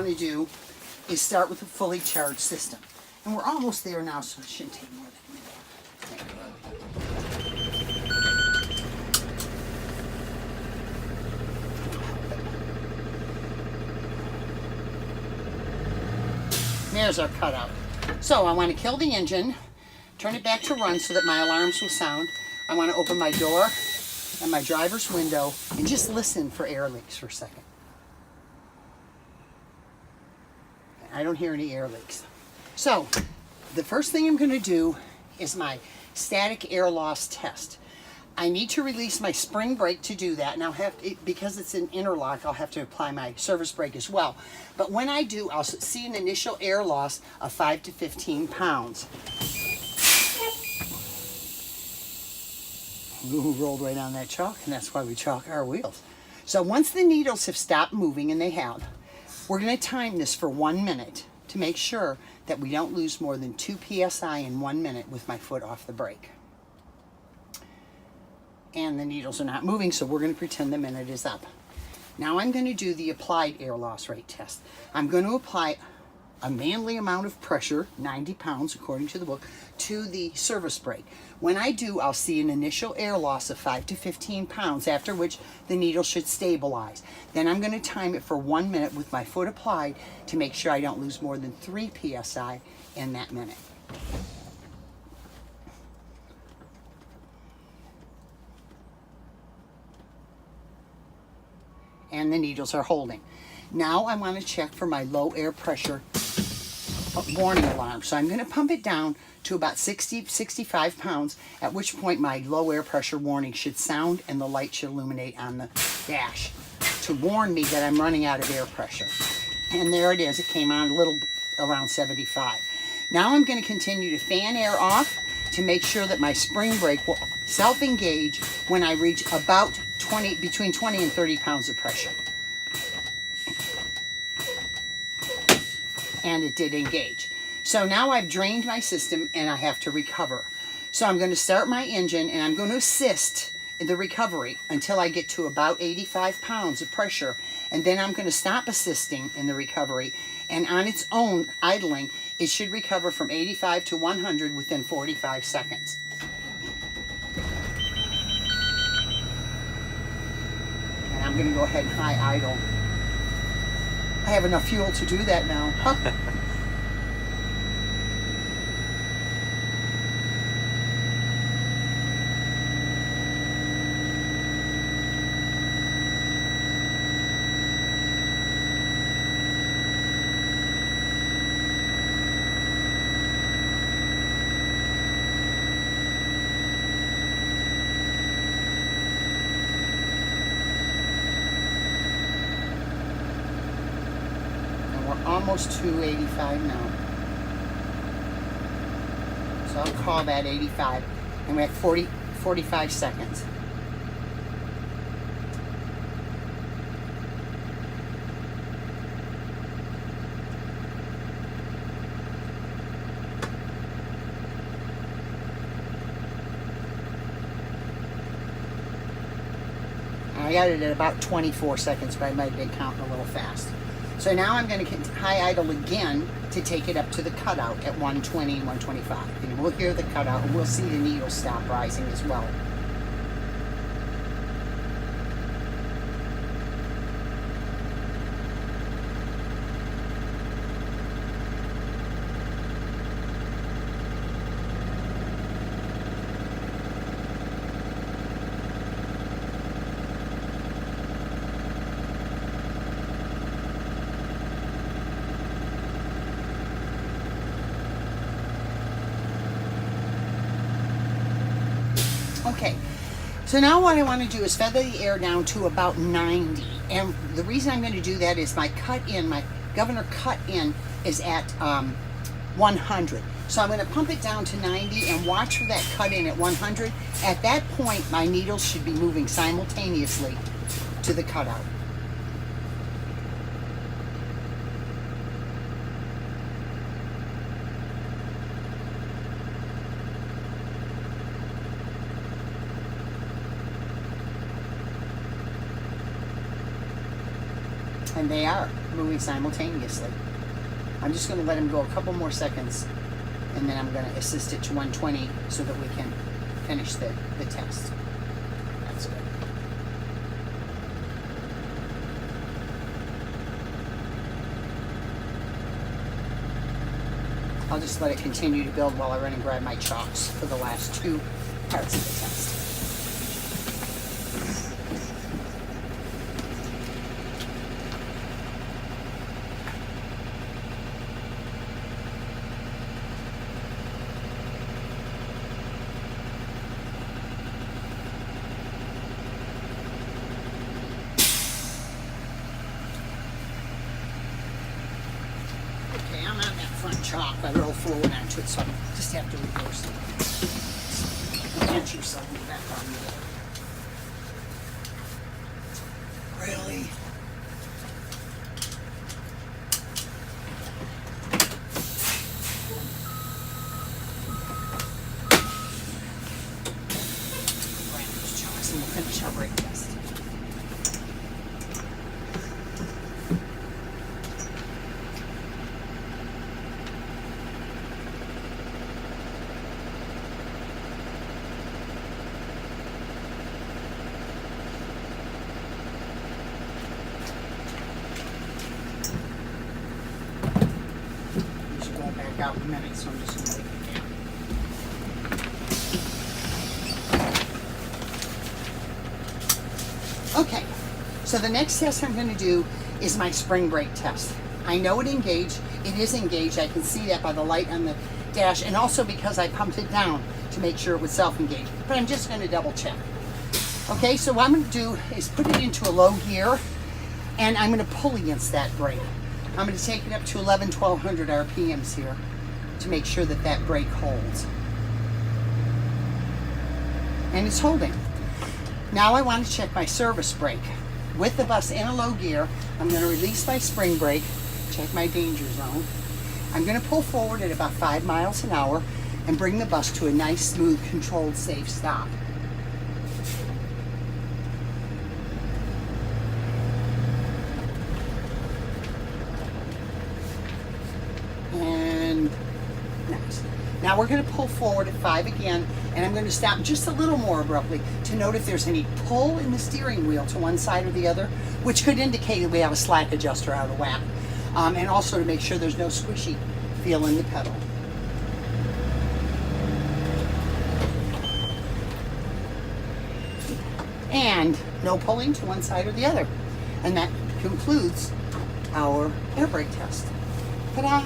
want to do is start with a fully charged system. And we're almost there now, so it shouldn't take more than a minute. There's our cutout. So I want to kill the engine, turn it back to run so that my alarms will sound. I want to open my door and my driver's window and just listen for air leaks for a second. I don't hear any air leaks. So the first thing I'm going to do is my static air loss test. I need to release my spring brake to do that. Now, because it's an interlock, I'll have to apply my service brake as well. But when I do, I'll see an initial air loss of 5 to 15 pounds. Ooh, rolled right on that chalk, and that's why we chalk our wheels. So once the needles have stopped moving, and they have, we're going to time this for 1 minute to make sure that we don't lose more than 2 psi in 1 minute with my foot off the brake. And the needles are not moving, so we're going to pretend the minute is up. Now I'm going to do the applied air loss rate test. I'm going to apply a manly amount of pressure, 90 pounds according to the book, to the service brake. When I do, I'll see an initial air loss of 5 to 15 pounds, after which the needle should stabilize. Then I'm going to time it for 1 minute with my foot applied to make sure I don't lose more than 3 psi in that minute. And the needles are holding. Now I want to check for my low air pressure warning alarm. So I'm going to pump it down to about 65 pounds, at which point my low air pressure warning should sound and the light should illuminate on the dash to warn me that I'm running out of air pressure. And there it is. It came on a little around 75. Now I'm going to continue to fan air off to make sure that my spring brake will self-engage when I reach about between 20 and 30 pounds of pressure. And it did engage. So now I've drained my system and I have to recover. So I'm going to start my engine and I'm going to assist in the recovery until I get to about 85 pounds of pressure. And then I'm going to stop assisting in the recovery. And on its own, idling, it should recover from 85 to 100 within 45 seconds. And I'm going to go ahead and high idle. I have enough fuel to do that now. Huh? Almost 285 now. So I'll call that 85. And we're at 45 seconds. I got it at about 24 seconds, but I might have been counting a little fast. So now I'm going to high idle again to take it up to the cutout at 120, 125. And we'll hear the cutout and we'll see the needle stop rising as well. Okay, so now what I want to do is feather the air down to about 90. And the reason I'm going to do that is my governor cut in is at 100. So I'm going to pump it down to 90 and watch for that cut in at 100. At that point, my needles should be moving simultaneously to the cutout. And they are moving simultaneously. I'm just going to let him go a couple more seconds, and then I'm going to assist it to 120 so that we can finish the test. That's good. I'll just let it continue to build while I run and grab my chalks for the last two parts of the test. Okay, I'm on that front chalk. I roll forward onto it, so I just have to reverse it. Pinch yourself back on there. Really? Grab those chalks and we'll finish our brake test. Out in a minute, so I'm just going to leave it there. Okay, so the next test I'm going to do is my spring brake test. I know it engaged. It is engaged. I can see that by the light on the dash, and also because I pumped it down to make sure it was self-engaged. But I'm just going to double check. Okay, so what I'm going to do is put it into a low gear, and I'm going to pull against that brake. I'm going to take it up to 1200 RPMs here to make sure that that brake holds. And it's holding. Now I want to check my service brake. With the bus in a low gear, I'm going to release my spring brake, check my danger zone. I'm going to pull forward at about 5 miles an hour and bring the bus to a nice, smooth, controlled, safe stop. And nice. Now we're going to pull forward at 5 again, and I'm going to stop just a little more abruptly to note if there's any pull in the steering wheel to one side or the other, which could indicate that we have a slack adjuster out of whack, and also to make sure there's no squishy feel in the pedal. And no pulling to one side or the other. And that concludes our air brake test. Ta-da!